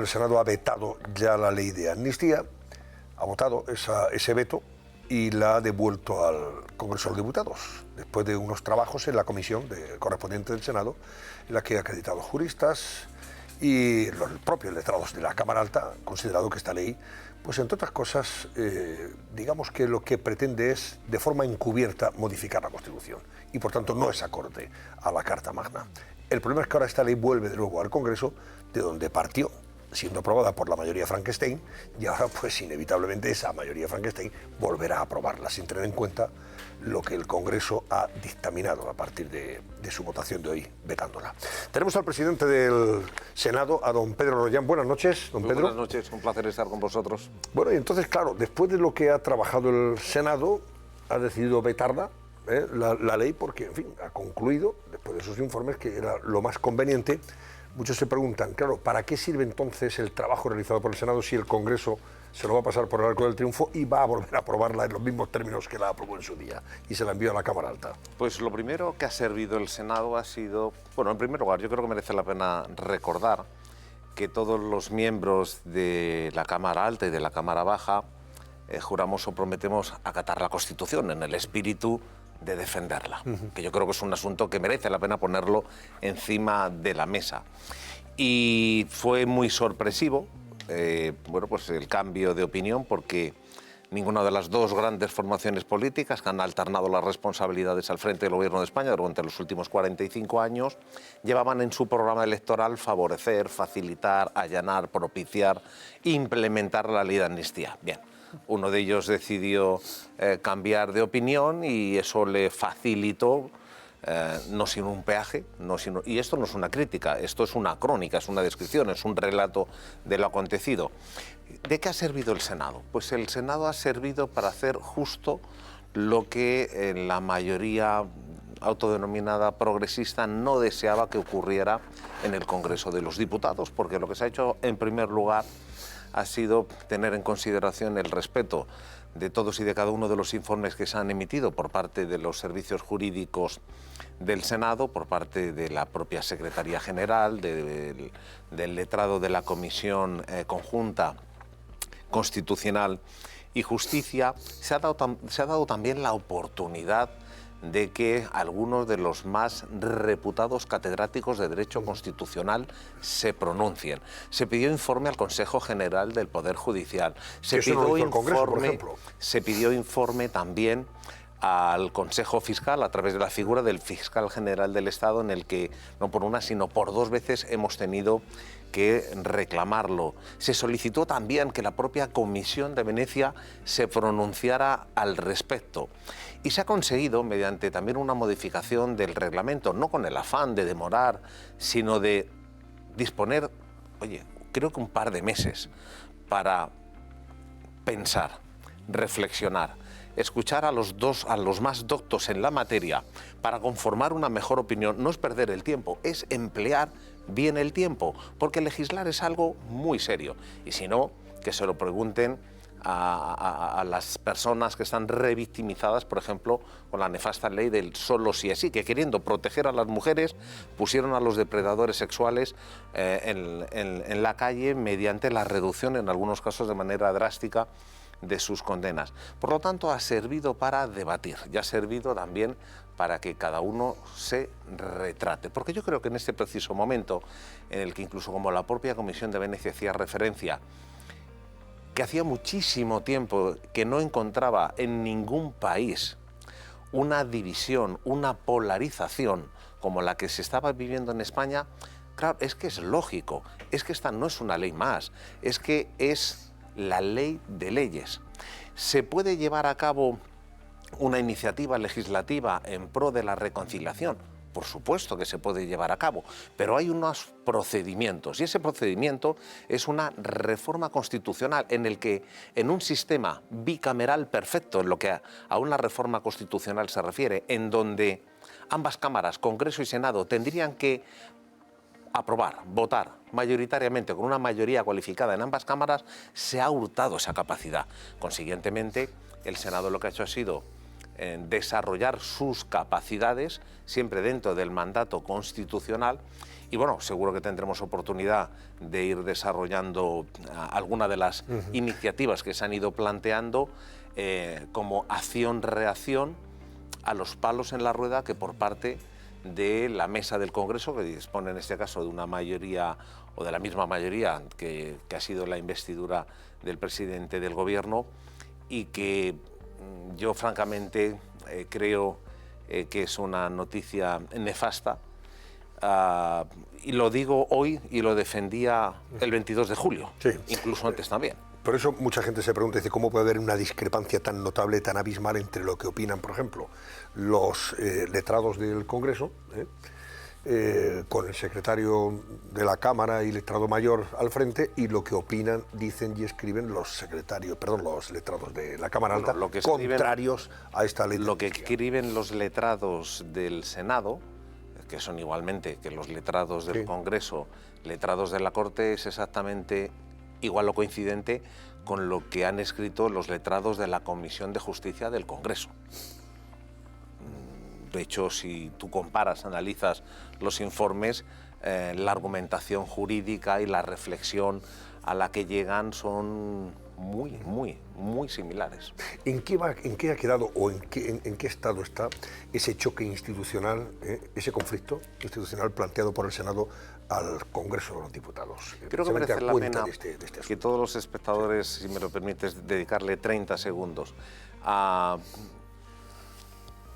El Senado ha vetado ya la ley de amnistía, ha votado ese veto y la ha devuelto al Congreso de los Diputados, después de unos trabajos en la comisión correspondiente del Senado, en la que acreditados juristas y los propios letrados de la Cámara Alta han considerado que esta ley, pues entre otras cosas, digamos que lo que pretende es, de forma encubierta, modificar la Constitución y por tanto no es acorde a la Carta Magna. El problema es que ahora esta ley vuelve de nuevo al Congreso, de donde partió, siendo aprobada por la mayoría Frankenstein, y ahora pues inevitablemente esa mayoría Frankenstein volverá a aprobarla sin tener en cuenta lo que el Congreso ha dictaminado a partir de su votación de hoy, vetándola. Tenemos al presidente del Senado, a don Pedro Rollán. Buenas noches, don Pedro. Buenas noches, un placer estar con vosotros. Bueno, y entonces, claro, después de lo que ha trabajado el Senado, ha decidido vetarla, la ley, porque, en fin, ha concluido, después de esos informes, que era lo más conveniente. Muchos se preguntan, claro, ¿para qué sirve entonces el trabajo realizado por el Senado si el Congreso se lo va a pasar por el arco del triunfo y va a volver a aprobarla en los mismos términos que la aprobó en su día y se la envió a la Cámara Alta? Pues lo primero que ha servido el Senado ha sido, bueno, en primer lugar, yo creo que merece la pena recordar que todos los miembros de la Cámara Alta y de la Cámara Baja juramos o prometemos acatar la Constitución en el espíritu de defenderla, que yo creo que es un asunto que merece la pena ponerlo encima de la mesa. Y fue muy sorpresivo, bueno, pues el cambio de opinión, porque ninguna de las dos grandes formaciones políticas que han alternado las responsabilidades al frente del Gobierno de España durante los últimos 45 años llevaban en su programa electoral favorecer, facilitar, allanar, propiciar, implementar la ley de amnistía. Bien. Uno de ellos decidió cambiar de opinión y eso le facilitó, no sin un peaje, y esto no es una crítica, esto es una crónica, es una descripción, es un relato de lo acontecido. ¿De qué ha servido el Senado? Pues el Senado ha servido para hacer justo lo que la mayoría autodenominada progresista no deseaba que ocurriera en el Congreso de los Diputados, porque lo que se ha hecho en primer lugar ha sido tener en consideración el respeto de todos y de cada uno de los informes que se han emitido por parte de los servicios jurídicos del Senado, por parte de la propia Secretaría General, del letrado de la Comisión Conjunta Constitucional y Justicia. Se ha dado también la oportunidad de que algunos de los más reputados catedráticos de Derecho Constitucional se pronuncien. Se pidió informe al Consejo General del Poder Judicial. Se pidió informe también al Consejo Fiscal a través de la figura del Fiscal General del Estado, en el que no por una sino por dos veces hemos tenido que reclamarlo. Se solicitó también que la propia Comisión de Venecia se pronunciara al respecto. Y se ha conseguido mediante también una modificación del reglamento, no con el afán de demorar, sino de disponer, creo que un par de meses para pensar, reflexionar, escuchar a los más doctos en la materia para conformar una mejor opinión. No es perder el tiempo, es emplear bien el tiempo, porque legislar es algo muy serio. Y si no, que se lo pregunten a las personas que están revictimizadas, por ejemplo, con la nefasta ley del solo sí es sí, que queriendo proteger a las mujeres pusieron a los depredadores sexuales en la calle mediante la reducción, en algunos casos de manera drástica, de sus condenas. Por lo tanto, ha servido para debatir y ha servido también para que cada uno se retrate. Porque yo creo que en este preciso momento, en el que incluso como la propia Comisión de Venecia hacía referencia, que hacía muchísimo tiempo que no encontraba en ningún país una división, una polarización como la que se estaba viviendo en España, claro, es que es lógico, es que esta no es una ley más, es que es la ley de leyes. ¿Se puede llevar a cabo una iniciativa legislativa en pro de la reconciliación? Por supuesto que se puede llevar a cabo, pero hay unos procedimientos y ese procedimiento es una reforma constitucional en el que en un sistema bicameral perfecto, en lo que a una reforma constitucional se refiere, en donde ambas cámaras, Congreso y Senado, tendrían que aprobar, votar mayoritariamente con una mayoría cualificada en ambas cámaras, se ha hurtado esa capacidad. Consiguientemente, el Senado lo que ha hecho ha sido desarrollar sus capacidades, siempre dentro del mandato constitucional, Y bueno, seguro que tendremos oportunidad de ir desarrollando alguna de las iniciativas que se han ido planteando como acción-reacción a los palos en la rueda que por parte de la mesa del Congreso, que dispone en este caso de una mayoría o de la misma mayoría que ha sido la investidura del presidente del Gobierno, y que yo francamente creo que es una noticia nefasta. Y lo digo hoy y lo defendía el 22 de julio, sí, incluso antes también. Por eso mucha gente se pregunta, dice, ¿cómo puede haber una discrepancia tan notable, tan abismal entre lo que opinan, por ejemplo, los letrados del Congreso, con el secretario de la Cámara y letrado mayor al frente, y lo que opinan, dicen y escriben los letrados de la Cámara Alta, lo que contrarios a esta ley? Lo que escriben los letrados del Senado, que son igualmente que los letrados del Congreso, letrados de la Corte, es exactamente igual o coincidente con lo que han escrito los letrados de la Comisión de Justicia del Congreso. De hecho, si tú comparas, analizas los informes, la argumentación jurídica y la reflexión a la que llegan son muy similares. ¿En qué ha quedado o en qué estado está ese choque institucional, ese conflicto institucional planteado por el Senado al Congreso de los Diputados? Creo que merece la pena este que todos los espectadores, si me lo permites, dedicarle 30 segundos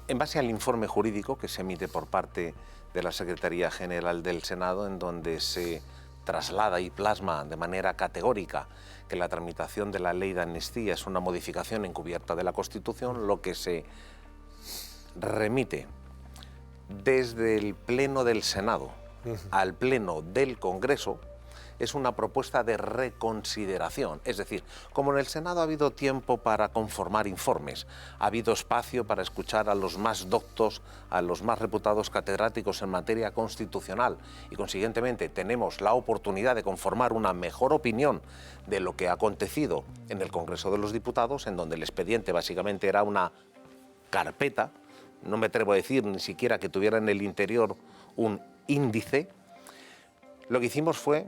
en base al informe jurídico que se emite por parte de la Secretaría General del Senado, en donde se traslada y plasma de manera categórica que la tramitación de la ley de amnistía es una modificación encubierta de la Constitución, lo que se remite desde el Pleno del Senado al Pleno del Congreso es una propuesta de reconsideración. Es decir, como en el Senado ha habido tiempo para conformar informes, ha habido espacio para escuchar a los más doctos, a los más reputados catedráticos en materia constitucional, y consiguientemente tenemos la oportunidad de conformar una mejor opinión de lo que ha acontecido en el Congreso de los Diputados, en donde el expediente básicamente era una carpeta, no me atrevo a decir ni siquiera que tuviera en el interior un índice. Lo que hicimos fue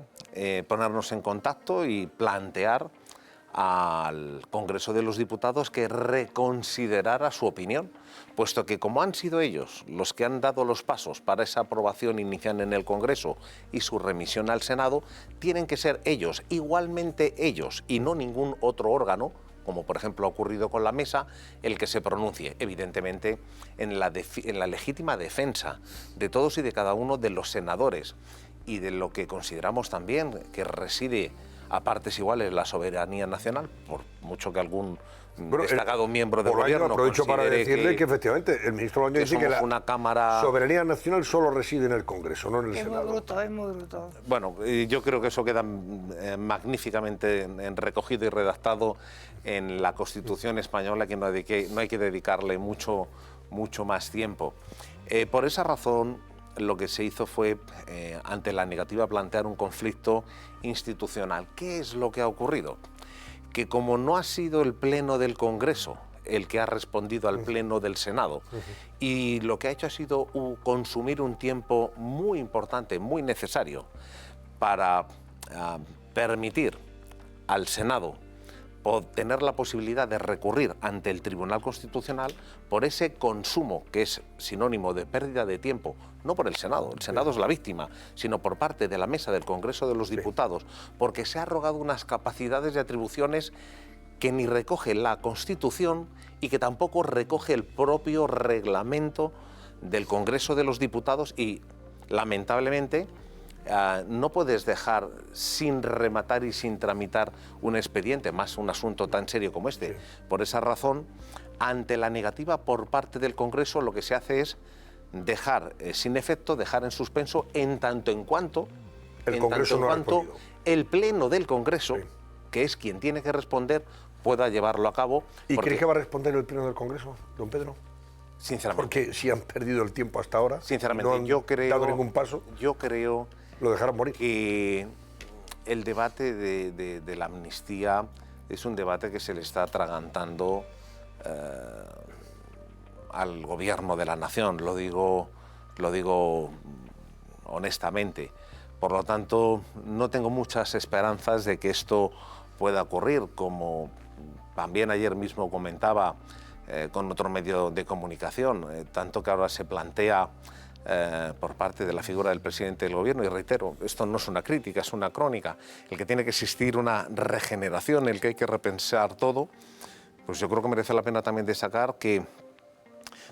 ponernos en contacto y plantear al Congreso de los Diputados que reconsiderara su opinión, puesto que como han sido ellos los que han dado los pasos para esa aprobación inicial en el Congreso y su remisión al Senado, tienen que ser ellos, igualmente ellos, y no ningún otro órgano, como por ejemplo ha ocurrido con la mesa, el que se pronuncie, evidentemente, en la legítima defensa de todos y de cada uno de los senadores, y de lo que consideramos también que reside a partes iguales la soberanía nacional, por mucho que algún destacado miembro del gobierno aprovecho para decirle que efectivamente el ministro Bolaño dice que la soberanía nacional solo reside en el Congreso, no en el Senado. Es muy brutal. Bueno, yo creo que eso queda magníficamente recogido y redactado en la Constitución española, que no hay que dedicarle mucho más tiempo. Por esa razón, lo que se hizo fue, ante la negativa, plantear un conflicto institucional. ¿Qué es lo que ha ocurrido? Que como no ha sido el Pleno del Congreso el que ha respondido al Pleno del Senado, y lo que ha hecho ha sido consumir un tiempo muy importante, muy necesario, para permitir al Senado tener la posibilidad de recurrir ante el Tribunal Constitucional por ese consumo que es sinónimo de pérdida de tiempo, no por el Senado es la víctima, sino por parte de la mesa del Congreso de los Diputados, porque se ha arrogado unas capacidades y atribuciones que ni recoge la Constitución y que tampoco recoge el propio reglamento del Congreso de los Diputados, y lamentablemente no puedes dejar sin rematar y sin tramitar un expediente, más un asunto tan serio como este. Por esa razón, ante la negativa por parte del Congreso, lo que se hace es dejar sin efecto, dejar en suspenso, en tanto en cuanto el Pleno del Congreso, que es quien tiene que responder, pueda llevarlo a cabo. ¿Y cree que va a responder el Pleno del Congreso, don Pedro? Sinceramente. Porque si han perdido el tiempo hasta ahora, sinceramente, no han dado ningún paso. Yo creo lo dejaron morir. Que el debate de la amnistía es un debate que se le está atragantando al gobierno de la nación, lo digo honestamente. Por lo tanto, no tengo muchas esperanzas de que esto pueda ocurrir, como también ayer mismo comentaba con otro medio de comunicación, tanto que ahora se plantea por parte de la figura del presidente del gobierno, y reitero, esto no es una crítica, es una crónica, el que tiene que existir una regeneración, el que hay que repensar todo, pues yo creo que merece la pena también destacar que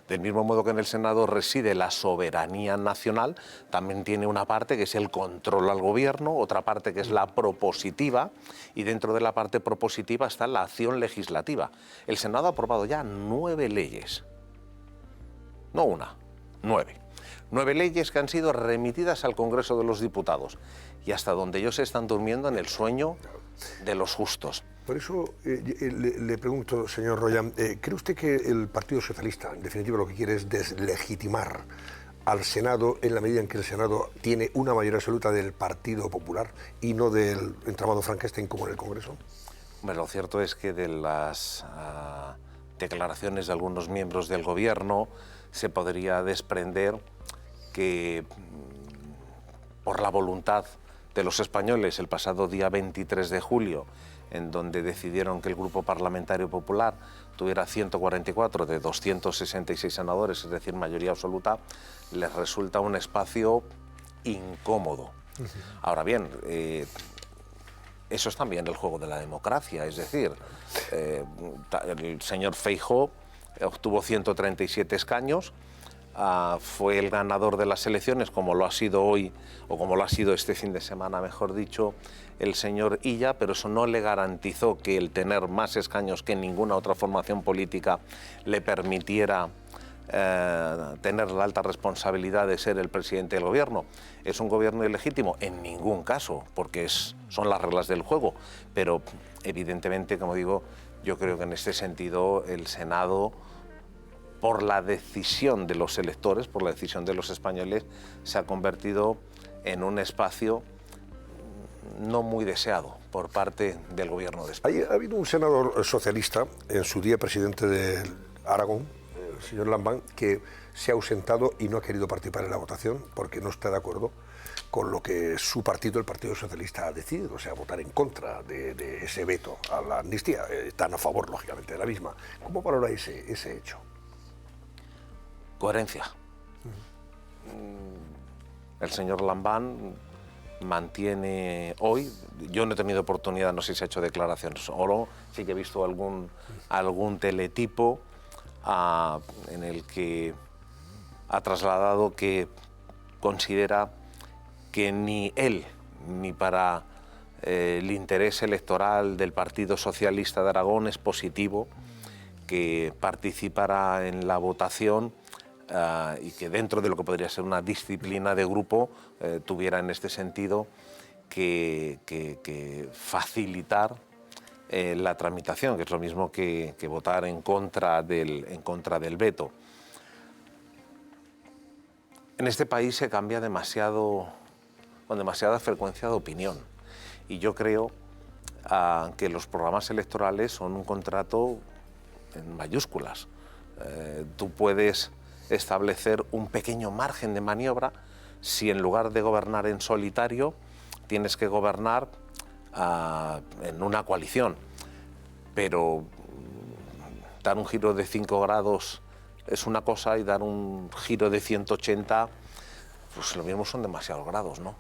del mismo modo que en el Senado reside la soberanía nacional, también tiene una parte que es el control al gobierno, otra parte que es la propositiva, y dentro de la parte propositiva está la acción legislativa. El Senado ha aprobado ya 9 leyes, no una, 9. 9 leyes que han sido remitidas al Congreso de los Diputados, y hasta donde ellos están durmiendo en el sueño de los justos. Por eso le pregunto, señor Royan, ¿cree usted que el Partido Socialista, en definitiva, lo que quiere es deslegitimar al Senado en la medida en que el Senado tiene una mayoría absoluta del Partido Popular y no del entramado Frankenstein como en el Congreso? Bueno, lo cierto es que de las declaraciones de algunos miembros del Gobierno se podría desprender que por la voluntad de los españoles el pasado día 23 de julio, en donde decidieron que el Grupo Parlamentario Popular tuviera 144 de 266 senadores, es decir, mayoría absoluta, les resulta un espacio incómodo. Ahora bien, eso es también el juego de la democracia, es decir, el señor Feijóo obtuvo 137 escaños, fue el ganador de las elecciones, como lo ha sido hoy, o como lo ha sido este fin de semana, mejor dicho, el señor Illa, pero eso no le garantizó que el tener más escaños que ninguna otra formación política le permitiera tener la alta responsabilidad de ser el presidente del gobierno. ¿Es un gobierno ilegítimo? En ningún caso, porque son las reglas del juego, pero evidentemente, como digo, yo creo que en este sentido el Senado, por la decisión de los electores, por la decisión de los españoles, se ha convertido en un espacio no muy deseado por parte del gobierno de España. Ha habido un senador socialista, en su día presidente de Aragón, el señor Lambán, que se ha ausentado y no ha querido participar en la votación porque no está de acuerdo con lo que su partido, el Partido Socialista, ha decidido, o sea, votar en contra de ese veto a la amnistía. Están a favor, lógicamente, de la misma. ¿Cómo valora ese hecho? Coherencia. El señor Lambán mantiene hoy, yo no he tenido oportunidad, no sé si ha hecho declaraciones o no, sí que he visto algún teletipo en el que ha trasladado que considera que ni él, ni para el interés electoral del Partido Socialista de Aragón es positivo que participara en la votación y que dentro de lo que podría ser una disciplina de grupo tuviera en este sentido que facilitar la tramitación, que es lo mismo que votar en contra del veto. En este país se cambia con demasiada frecuencia de opinión, y yo creo que los programas electorales son un contrato en mayúsculas. Tú puedes establecer un pequeño margen de maniobra si en lugar de gobernar en solitario tienes que gobernar en una coalición, pero dar un giro de 5 grados es una cosa y dar un giro de 180, pues lo mismo son demasiados grados, ¿no?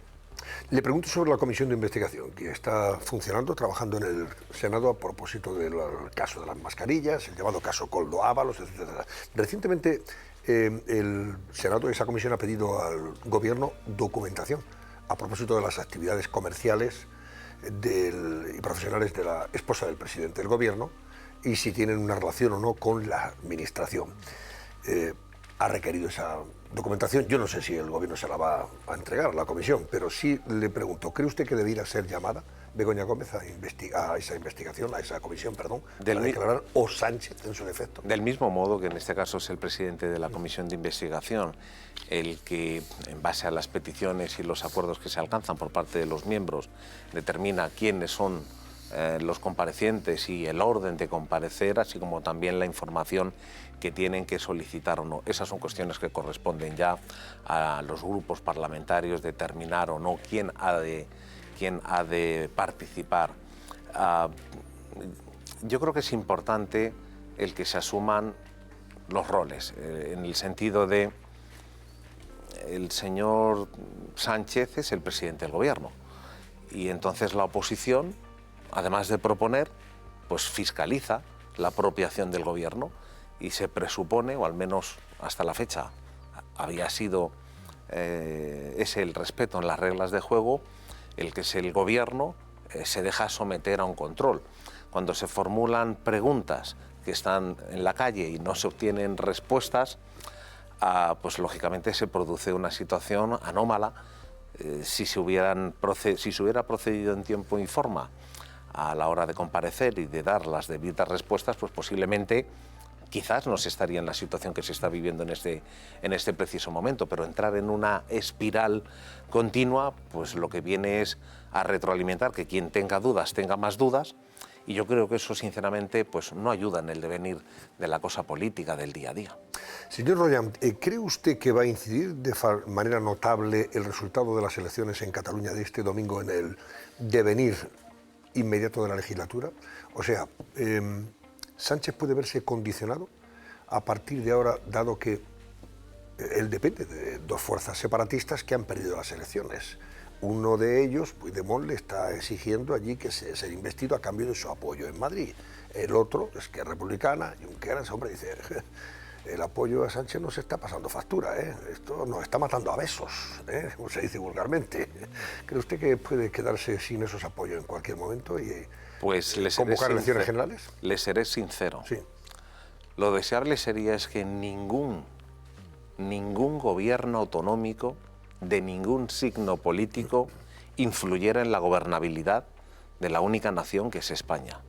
Le pregunto sobre la comisión de investigación que está funcionando, trabajando en el Senado a propósito del caso de las mascarillas, el llamado caso Koldo Ábalos, etc. Recientemente el Senado, esa comisión, ha pedido al Gobierno documentación a propósito de las actividades comerciales y profesionales de la esposa del presidente del Gobierno y si tienen una relación o no con la administración. Ha requerido esa documentación. Yo no sé si el Gobierno se la va a entregar a la comisión, pero sí le pregunto, ¿cree usted que debiera ser llamada Begoña Gómez a esa investigación, a esa comisión, perdón, para declarar, o Sánchez en su defecto? Del mismo modo que en este caso es el presidente de la comisión de investigación el que, en base a las peticiones y los acuerdos que se alcanzan por parte de los miembros, determina quiénes son los comparecientes y el orden de comparecer, así como también la información que tienen que solicitar o no. Esas son cuestiones que corresponden ya a los grupos parlamentarios determinar o no quién ha de participar. Yo creo que es importante el que se asuman los roles, en el sentido de el señor Sánchez es el presidente del gobierno y entonces la oposición, además de proponer, pues fiscaliza la propia acción del gobierno y se presupone, o al menos hasta la fecha había sido ese el respeto en las reglas de juego, el que es el gobierno se deja someter a un control. Cuando se formulan preguntas que están en la calle y no se obtienen respuestas, pues lógicamente se produce una situación anómala. Si se hubiera procedido en tiempo y forma a la hora de comparecer y de dar las debidas respuestas, pues posiblemente quizás no se estaría en la situación que se está viviendo en este preciso momento, pero entrar en una espiral continua, pues lo que viene es a retroalimentar que quien tenga dudas tenga más dudas, y yo creo que eso sinceramente pues no ayuda en el devenir de la cosa política del día a día. Señor Royan, ¿cree usted que va a incidir de manera notable el resultado de las elecciones en Cataluña de este domingo en el devenir inmediato de la legislatura? O sea, Sánchez puede verse condicionado a partir de ahora, dado que él depende de dos fuerzas separatistas que han perdido las elecciones. Uno de ellos, Puigdemont, le está exigiendo allí que sea investido a cambio de su apoyo en Madrid. El otro, Esquerra Republicana, Junqueras, hombre, dice, el apoyo a Sánchez nos está pasando factura, esto nos está matando a besos, como se dice vulgarmente. ¿Cree usted que puede quedarse sin esos apoyos en cualquier momento y pues convocar elecciones generales? Le seré sincero. Sí. Lo deseable sería es que ningún gobierno autonómico de ningún signo político influyera en la gobernabilidad de la única nación que es España.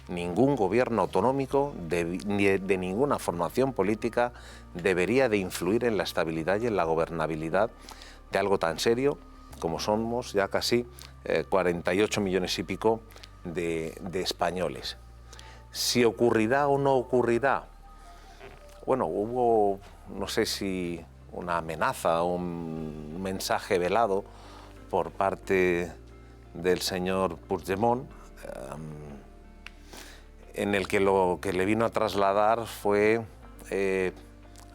Ningún gobierno autonómico de ninguna formación política debería de influir en la estabilidad y en la gobernabilidad de algo tan serio como somos ya casi 48 millones y pico de españoles. Si ocurrirá o no ocurrirá, bueno, hubo, no sé si una amenaza o un mensaje velado por parte del señor Puigdemont, en el que lo que le vino a trasladar fue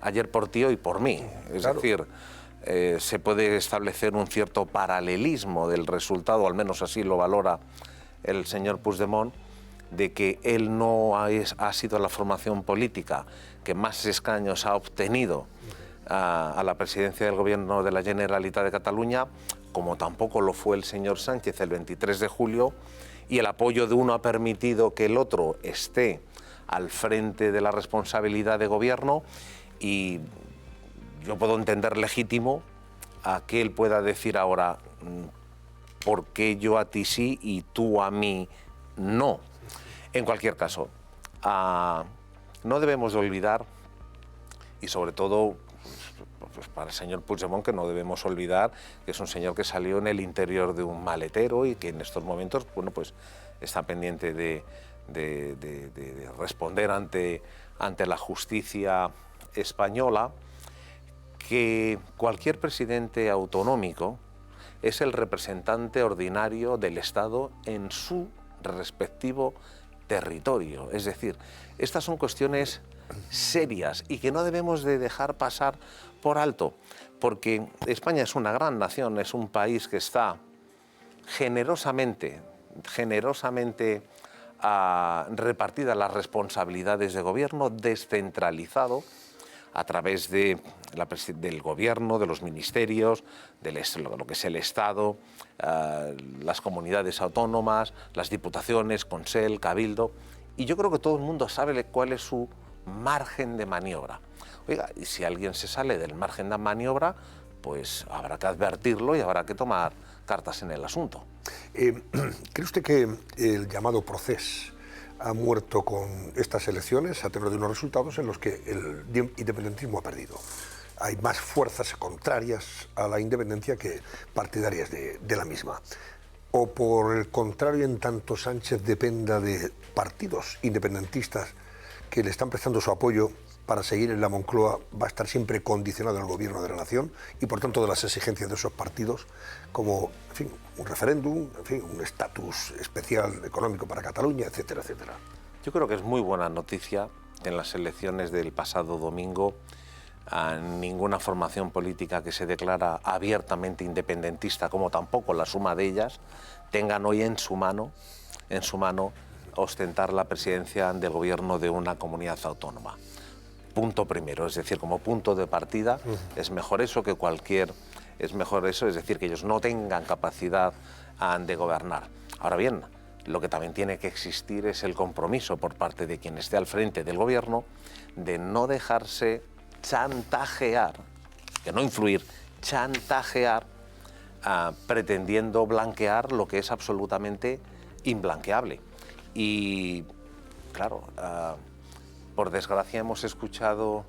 ayer por ti, hoy por mí. Es Claro. decir, se puede establecer un cierto paralelismo del resultado, al menos así lo valora el señor Puigdemont, de que él no ha sido la formación política que más escaños ha obtenido a la presidencia del Gobierno de la Generalitat de Cataluña, como tampoco lo fue el señor Sánchez el 23 de julio, y el apoyo de uno ha permitido que el otro esté al frente de la responsabilidad de gobierno, y yo puedo entender legítimo a que él pueda decir ahora ¿por qué yo a ti sí y tú a mí no? En cualquier caso, no debemos de olvidar, y sobre todo pues para el señor Puigdemont, que no debemos olvidar que es un señor que salió en el interior de un maletero y que en estos momentos, bueno, pues está pendiente de responder ante la justicia española, que cualquier presidente autonómico es el representante ordinario del Estado en su respectivo territorio. Es decir, estas son cuestiones serias y que no debemos de dejar pasar por alto, porque España es una gran nación, es un país que está generosamente repartidas las responsabilidades de gobierno, descentralizado a través del gobierno, de los ministerios, lo que es el Estado, las comunidades autónomas, las diputaciones, Consell, Cabildo, y yo creo que todo el mundo sabe cuál es su margen de maniobra. Oiga, y si alguien se sale del margen de maniobra, pues habrá que advertirlo y habrá que tomar cartas en el asunto. ¿Cree usted que el llamado Procés ha muerto con estas elecciones a tenor de unos resultados en los que el independentismo ha perdido? Hay más fuerzas contrarias a la independencia que partidarias de la misma. o por el contrario, en tanto Sánchez dependa de partidos independentistas que le están prestando su apoyo para seguir en la Moncloa, va a estar siempre condicionado al gobierno de la nación y por tanto de las exigencias de esos partidos, como, en fin, un referéndum, en fin, un estatus especial económico para Cataluña, etcétera, etcétera. Yo creo que es muy buena noticia que en las elecciones del pasado domingo a ninguna formación política que se declara abiertamente independentista, como tampoco la suma de ellas, tengan hoy en su mano ostentar la presidencia del gobierno de una comunidad autónoma. Punto primero, es decir, como punto de partida, es mejor eso que es decir, que ellos no tengan capacidad de gobernar. Ahora bien, lo que también tiene que existir es el compromiso por parte de quien esté al frente del gobierno de no dejarse chantajear, que no influir, chantajear, pretendiendo blanquear lo que es absolutamente imblanqueable. Y, claro, por desgracia hemos escuchado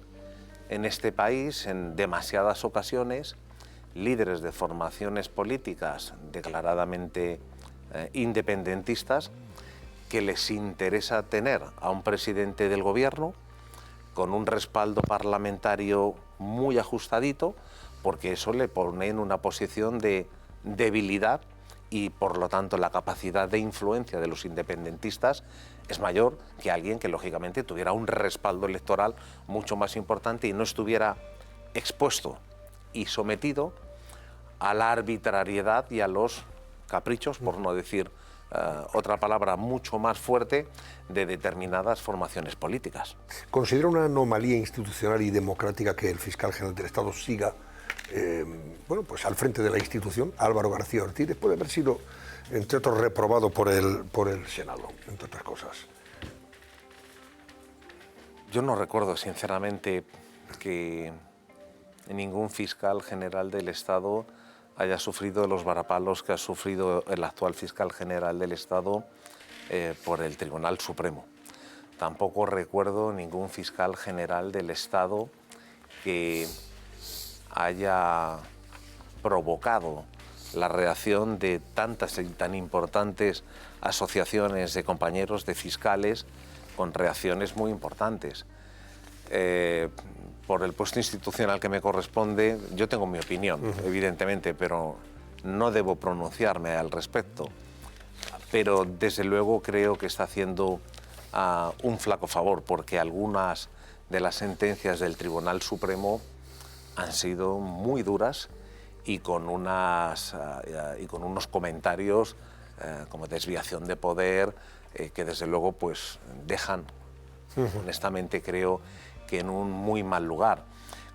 en este país en demasiadas ocasiones líderes de formaciones políticas declaradamente independentistas que les interesa tener a un presidente del gobierno con un respaldo parlamentario muy ajustadito, porque eso le pone en una posición de debilidad y por lo tanto la capacidad de influencia de los independentistas es mayor que alguien que lógicamente tuviera un respaldo electoral mucho más importante y no estuviera expuesto y sometido a la arbitrariedad y a los caprichos, por no decir otra palabra mucho más fuerte, de determinadas formaciones políticas. ¿Considera una anomalía institucional y democrática que el fiscal general del Estado siga pues al frente de la institución, Álvaro García Ortiz, después de haber sido, entre otros, reprobado por el Senado, entre otras cosas? Yo no recuerdo, sinceramente, que ningún fiscal general del Estado haya sufrido los varapalos que ha sufrido el actual fiscal general del Estado por el Tribunal Supremo. Tampoco recuerdo ningún fiscal general del Estado que haya provocado la reacción de tantas y tan importantes asociaciones de compañeros de fiscales con reacciones muy importantes. Por el puesto institucional que me corresponde, yo tengo mi opinión, evidentemente, pero no debo pronunciarme al respecto. Pero desde luego creo que está haciendo un flaco favor, porque algunas de las sentencias del Tribunal Supremo han sido muy duras y con unos comentarios como desviación de poder que desde luego pues dejan, honestamente creo, que en un muy mal lugar.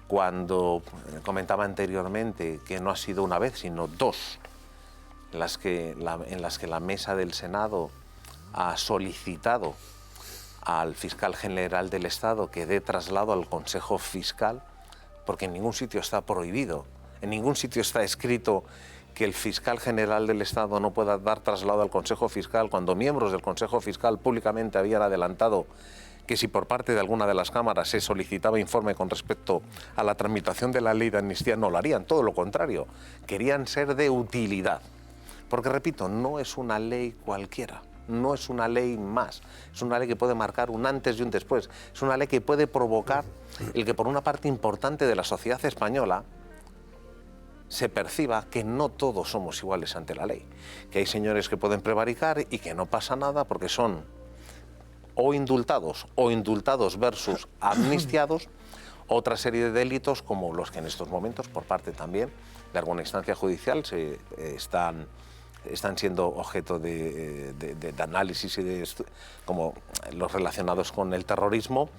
Cuando comentaba anteriormente que no ha sido una vez, sino dos, en las que la mesa del Senado ha solicitado al fiscal general del Estado que dé traslado al Consejo Fiscal, porque en ningún sitio está prohibido, en ningún sitio está escrito que el fiscal general del Estado no pueda dar traslado al Consejo Fiscal, cuando miembros del Consejo Fiscal públicamente habían adelantado que si por parte de alguna de las cámaras se solicitaba informe con respecto a la tramitación de la ley de amnistía, no lo harían, todo lo contrario, querían ser de utilidad. Porque, repito, no es una ley cualquiera, no es una ley más, es una ley que puede marcar un antes y un después, es una ley que puede provocar el que por una parte importante de la sociedad española se perciba que no todos somos iguales ante la ley, que hay señores que pueden prevaricar y que no pasa nada porque son o indultados versus amnistiados, otra serie de delitos como los que en estos momentos, por parte también de alguna instancia judicial, están siendo objeto de análisis y como los relacionados con el terrorismo,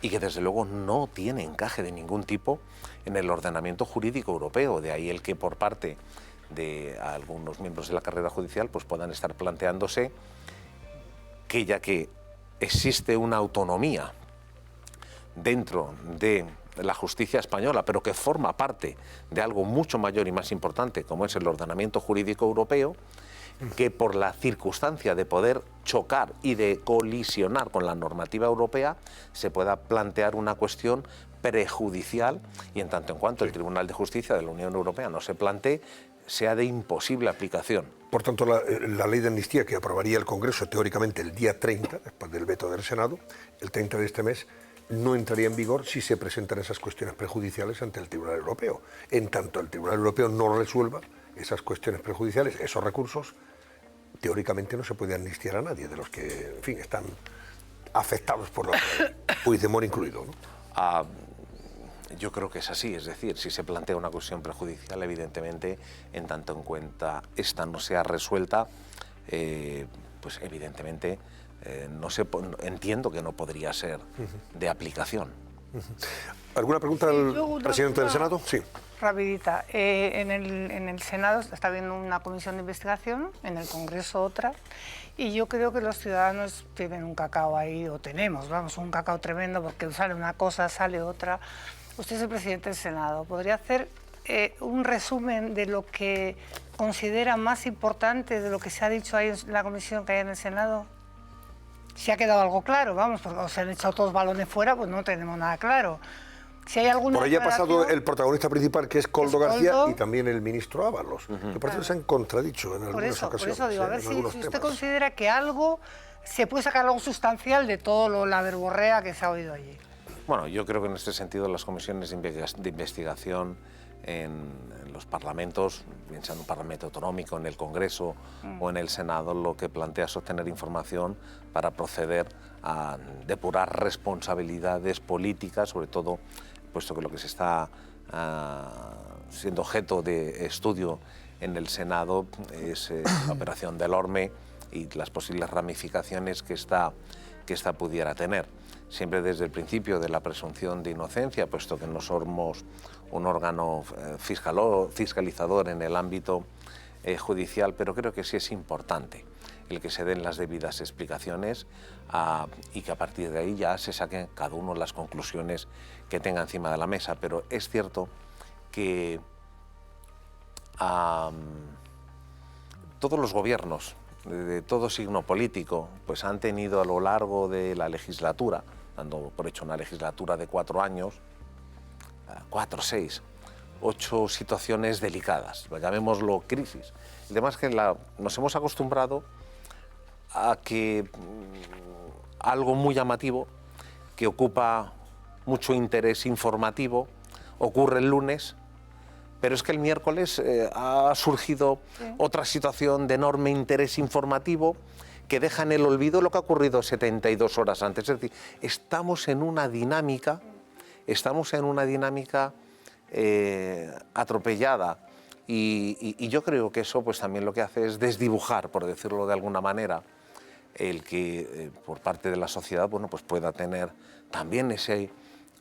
y que desde luego no tiene encaje de ningún tipo en el ordenamiento jurídico europeo. De ahí el que por parte de algunos miembros de la carrera judicial pues puedan estar planteándose que, ya que existe una autonomía dentro de la justicia española, pero que forma parte de algo mucho mayor y más importante, como es el ordenamiento jurídico europeo, que por la circunstancia de poder chocar y de colisionar con la normativa europea se pueda plantear una cuestión prejudicial, y en tanto en cuanto el Tribunal de Justicia de la Unión Europea no se plantee, sea de imposible aplicación. Por tanto, la ley de amnistía que aprobaría el Congreso teóricamente el día 30, después del veto del Senado, el 30 de este mes, no entraría en vigor si se presentan esas cuestiones prejudiciales ante el Tribunal Europeo. En tanto el Tribunal Europeo no resuelva esas cuestiones prejudiciales, esos recursos, teóricamente no se puede amnistiar a nadie de los que, en fin, están afectados por la ley, Puigdemont incluido, ¿no? Yo creo que es así, es decir, si se plantea una cuestión prejudicial, evidentemente, en tanto en cuenta esta no sea resuelta, pues evidentemente entiendo que no podría ser de aplicación. ¿Alguna pregunta al presidente del Senado? Sí. Rapidita. En el Senado está habiendo una comisión de investigación, en el Congreso otra, y yo creo que los ciudadanos tienen un cacao ahí, o tenemos, vamos, un cacao tremendo, porque sale una cosa, sale otra. Usted es el presidente del Senado. ¿Podría hacer un resumen de lo que considera más importante de lo que se ha dicho ahí en la comisión que hay en el Senado? Si ha quedado algo claro, vamos, porque se han echado todos balones fuera, pues no tenemos nada claro. Si hay alguna por ahí ha pasado el protagonista principal, que es Koldo García, Koldo, y también el ministro Ábalos, que parece que se han contradicho en algunas ocasiones. Por eso digo, a ver si usted temas. considera que algo, se puede sacar algo sustancial de todo la verborrea que se ha oído allí. Bueno, yo creo que en este sentido las comisiones de investigación en los parlamentos, bien sea en un parlamento autonómico, en el Congreso o en el Senado, lo que plantea es obtener información para proceder a depurar responsabilidades políticas, sobre todo puesto que lo que se está siendo objeto de estudio en el Senado es la operación del Orme y las posibles ramificaciones que esta pudiera tener. Siempre desde el principio de la presunción de inocencia, puesto que no somos un órgano fiscalizador en el ámbito judicial, pero creo que sí es importante el que se den las debidas explicaciones y que a partir de ahí ya se saquen cada uno las conclusiones que tenga encima de la mesa. Pero es cierto que todos los gobiernos de todo signo político pues han tenido a lo largo de la legislatura, dando por hecho una legislatura de 4 años, 4, 6, 8 situaciones delicadas, llamémoslo crisis. El tema es que nos hemos acostumbrado a que algo muy llamativo, que ocupa mucho interés informativo, ocurre el lunes, pero es que el miércoles ha surgido otra situación de enorme interés informativo que deja en el olvido lo que ha ocurrido 72 horas antes. Es decir, estamos en una dinámica atropellada y yo creo que eso pues también lo que hace es desdibujar, por decirlo de alguna manera, el que por parte de la sociedad bueno, pues pueda tener también ese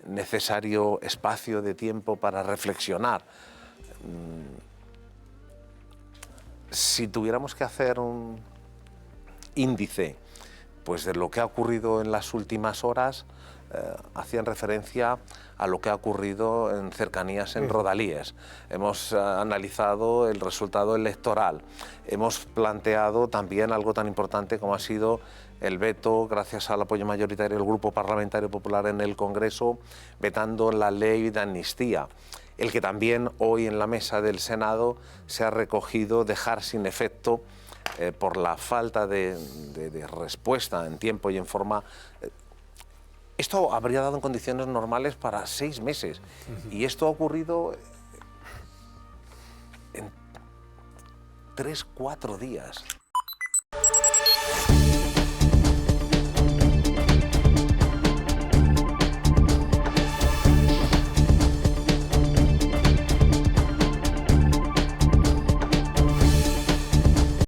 necesario espacio de tiempo para reflexionar. Si tuviéramos que hacer un índice pues, de lo que ha ocurrido en las últimas horas, hacían referencia a lo que ha ocurrido en cercanías en Rodalíes. Hemos analizado el resultado electoral, hemos planteado también algo tan importante como ha sido el veto, gracias al apoyo mayoritario del Grupo Parlamentario Popular en el Congreso, vetando la ley de amnistía. El que también hoy en la mesa del Senado se ha recogido dejar sin efecto por la falta de respuesta en tiempo y en forma. Esto habría dado en condiciones normales para 6 meses y esto ha ocurrido en 3, 4 días.